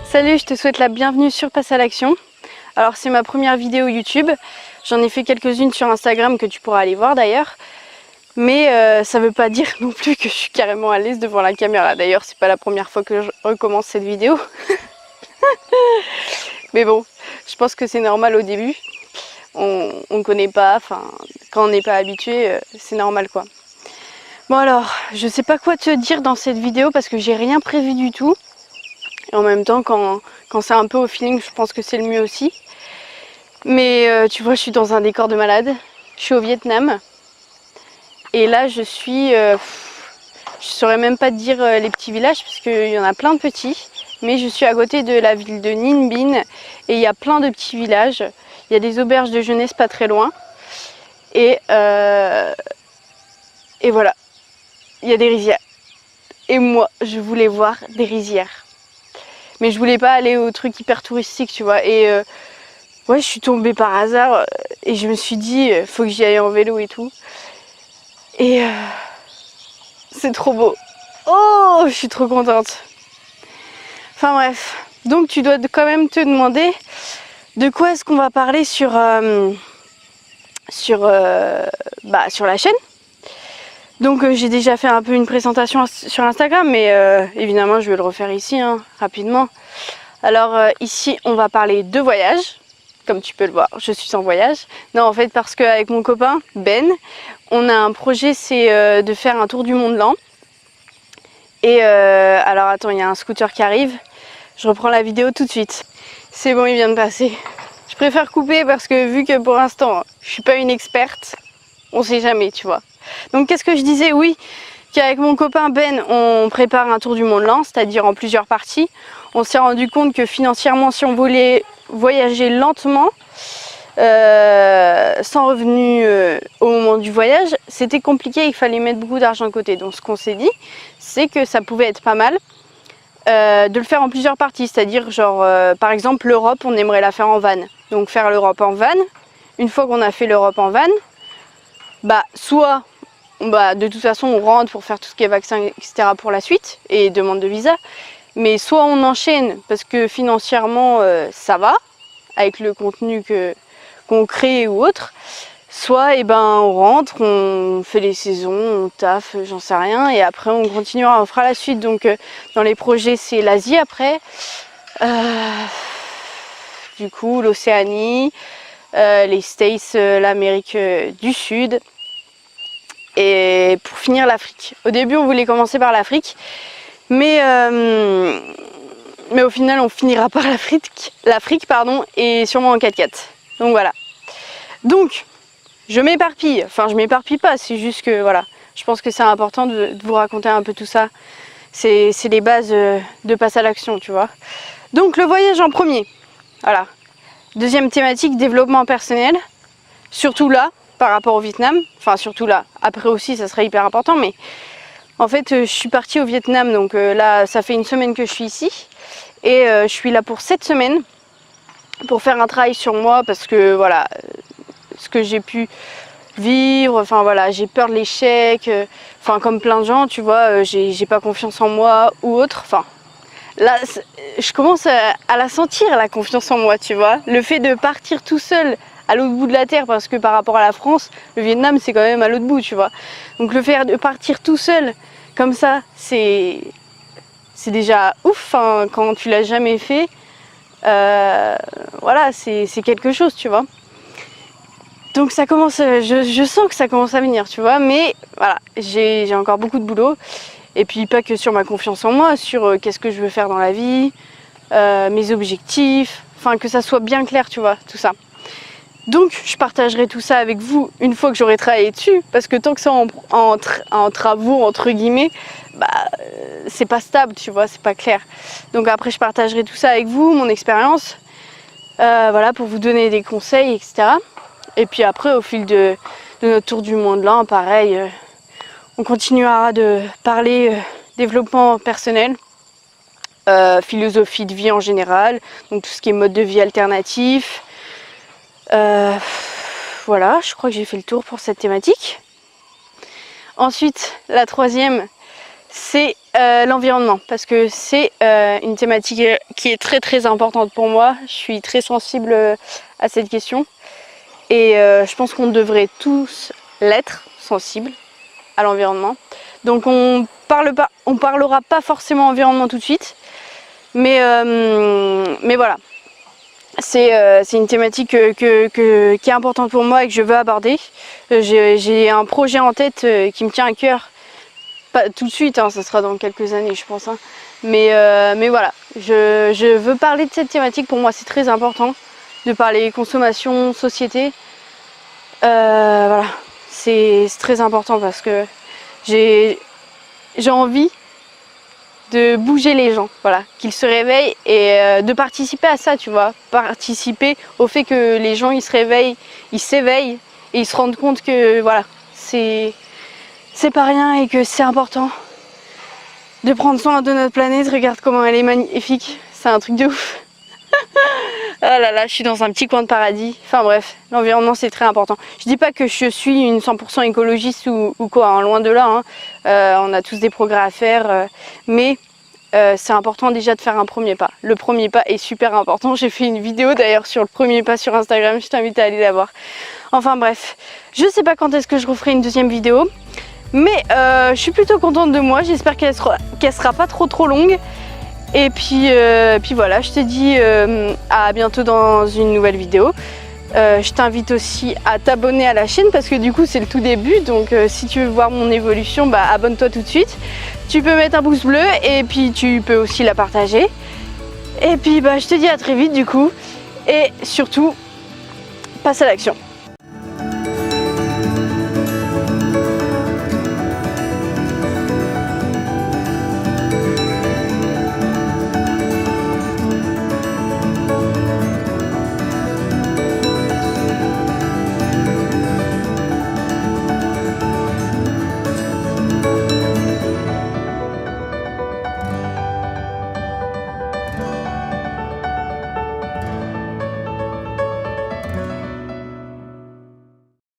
Salut, je te souhaite la bienvenue sur Passe à l'action. Alors c'est ma première vidéo YouTube, j'en ai fait quelques-unes sur Instagram que tu pourras aller voir d'ailleurs. Mais ça veut pas dire non plus que je suis carrément à l'aise devant la caméra. D'ailleurs c'est pas la première fois que je recommence cette vidéo. Mais bon, je pense que c'est normal au début. On connaît pas, enfin quand on n'est pas habitué, c'est normal quoi. Bon alors, je sais pas quoi te dire dans cette vidéo parce que j'ai rien prévu du tout. Et en même temps, quand c'est un peu au feeling, je pense que c'est le mieux aussi. Mais tu vois, je suis dans un décor de malade. Je suis au Vietnam. Et là, je suis... je saurais même pas te dire les petits villages, parce qu'il y en a plein de petits. Mais je suis à côté de la ville de Ninh Binh. Et il y a plein de petits villages. Il y a des auberges de jeunesse pas très loin. Et voilà. Il y a des rizières. Et moi, je voulais voir des rizières. Mais je voulais pas aller au truc hyper touristique, tu vois. Et ouais, je suis tombée par hasard et je me suis dit, faut que j'y aille en vélo et tout. Et c'est trop beau. Oh, je suis trop contente. Enfin bref. Donc tu dois quand même te demander de quoi est-ce qu'on va parler sur la chaîne. Donc j'ai déjà fait un peu une présentation sur Instagram, mais évidemment je vais le refaire ici hein, rapidement. Alors ici on va parler de voyage, comme tu peux le voir, je suis en voyage. Non en fait parce qu'avec mon copain Ben, on a un projet, c'est de faire un tour du Mont Blanc. Et alors attends, il y a un scooter qui arrive, je reprends la vidéo tout de suite. C'est bon, il vient de passer. Je préfère couper parce que vu que pour l'instant je suis pas une experte, on sait jamais tu vois. Donc qu'est-ce que je disais? Oui, qu'avec mon copain Ben, on prépare un tour du Mont Blanc, c'est-à-dire en plusieurs parties. On s'est rendu compte que financièrement, si on voulait voyager lentement, sans revenu au moment du voyage, c'était compliqué, il fallait mettre beaucoup d'argent de côté. Donc ce qu'on s'est dit, c'est que ça pouvait être pas mal de le faire en plusieurs parties, c'est-à-dire genre par exemple l'Europe, on aimerait la faire en van. Donc faire l'Europe en van, une fois qu'on a fait l'Europe en van, soit de toute façon on rentre pour faire tout ce qui est vaccin etc pour la suite et demande de visa, mais soit on enchaîne parce que financièrement ça va avec le contenu qu'on crée ou autre, soit on rentre, on fait les saisons, on taffe, j'en sais rien, et après on continuera, on fera la suite. Donc dans les projets c'est l'Asie après, du coup l'Océanie, les States, l'Amérique du Sud. Et pour finir l'Afrique. Au début on voulait commencer par l'Afrique, mais au final on finira par l'Afrique pardon, et sûrement en 4x4. Donc voilà. Donc je m'éparpille, enfin je m'éparpille pas, c'est juste que voilà, je pense que c'est important de vous raconter un peu tout ça. C'est les bases de Passe à l'action, tu vois. Donc le voyage en premier, voilà. Deuxième thématique, développement personnel, surtout là. Par rapport au Vietnam, enfin surtout là, après aussi ça serait hyper important, mais en fait je suis partie au Vietnam, donc là ça fait une semaine que je suis ici, et je suis là pour 7 semaines, pour faire un travail sur moi, parce que voilà, ce que j'ai pu vivre, enfin voilà, j'ai peur de l'échec, enfin comme plein de gens, tu vois, j'ai pas confiance en moi ou autre, enfin là je commence à la sentir la confiance en moi, tu vois, le fait de partir tout seul à l'autre bout de la terre, parce que par rapport à la France, le Vietnam c'est quand même à l'autre bout, tu vois. Donc le fait de partir tout seul comme ça, c'est déjà ouf hein, quand tu l'as jamais fait. Voilà, c'est quelque chose, tu vois. Donc ça commence, je sens que ça commence à venir, tu vois, mais voilà, j'ai encore beaucoup de boulot. Et puis pas que sur ma confiance en moi, sur qu'est-ce que je veux faire dans la vie, mes objectifs, enfin que ça soit bien clair, tu vois, tout ça. Donc je partagerai tout ça avec vous une fois que j'aurai travaillé dessus, parce que tant que c'est en travaux entre guillemets, c'est pas stable, tu vois, c'est pas clair. Donc après je partagerai tout ça avec vous, mon expérience, voilà, pour vous donner des conseils, etc. Et puis après au fil de notre tour du monde là, pareil, on continuera de parler développement personnel, philosophie de vie en général, donc tout ce qui est mode de vie alternatif. Voilà, je crois que j'ai fait le tour pour cette thématique. Ensuite, la troisième, c'est l'environnement, parce que c'est une thématique qui est très très importante pour moi. Je suis très sensible à cette question et je pense qu'on devrait tous l'être, sensibles à l'environnement. Donc on parlera pas forcément environnement tout de suite, mais voilà. C'est une thématique qui est importante pour moi et que je veux aborder. J'ai un projet en tête qui me tient à cœur. Pas tout de suite, hein, ça sera dans quelques années je pense. Hein. Mais voilà, je veux parler de cette thématique. Pour moi c'est très important de parler consommation, société. Voilà, c'est très important parce que j'ai envie de bouger les gens, voilà, qu'ils se réveillent et de participer à ça, tu vois, participer au fait que les gens ils se réveillent, ils s'éveillent et ils se rendent compte que voilà, c'est pas rien et que c'est important de prendre soin de notre planète. Regarde comment elle est magnifique, c'est un truc de ouf. Ah là là, je suis dans un petit coin de paradis. Enfin bref, l'environnement c'est très important. Je dis pas que je suis une 100% écologiste ou quoi, hein, loin de là. Hein. On a tous des progrès à faire, mais c'est important déjà de faire un premier pas. Le premier pas est super important. J'ai fait une vidéo d'ailleurs sur le premier pas sur Instagram, je t'invite à aller la voir. Enfin bref, je sais pas quand est-ce que je referai une deuxième vidéo, mais je suis plutôt contente de moi. J'espère qu'elle sera pas trop longue. Et puis voilà, je te dis à bientôt dans une nouvelle vidéo. Je t'invite aussi à t'abonner à la chaîne parce que du coup c'est le tout début. Donc si tu veux voir mon évolution, bah, abonne-toi tout de suite. Tu peux mettre un pouce bleu et puis tu peux aussi la partager. Et puis bah, je te dis à très vite du coup. Et surtout, passe à l'action.